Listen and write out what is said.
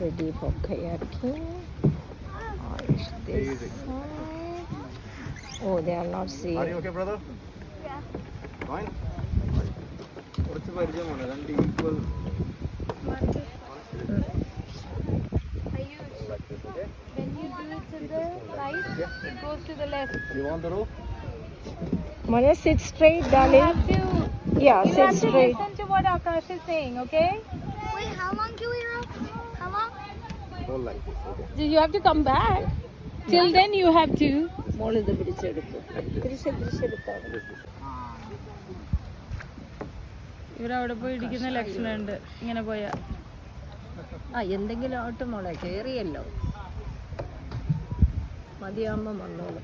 ready for kayaking. Ayush this side. Oh, they are not seeing. Are you okay, brother? Yeah. Fine. കുറച്ച് പരിചയമാണ് രണ്ട് equal When you do it to the right, it goes to the left. You want the rope? Maya, sit straight, You darling. have to. Yeah, You sit have to straight. listen to what Aakash is saying, okay? Wait, how long do we rope? How long? Hold like this, okay? You have to come back. Till then, you have to. മോൾ ഇത് പിടിച്ചെടുത്തു തിരിച്ചെടുത്താൽ ഇവിടെ അവിടെ പോയി ഇടിക്കുന്ന ലക്ഷണമുണ്ട് ഇങ്ങനെ പോയാ. ആ എന്തെങ്കിലും ആവട്ടെ മോളെ കേറിയല്ലോ മതിയാകുമ്പോൾ വന്നോളൂ.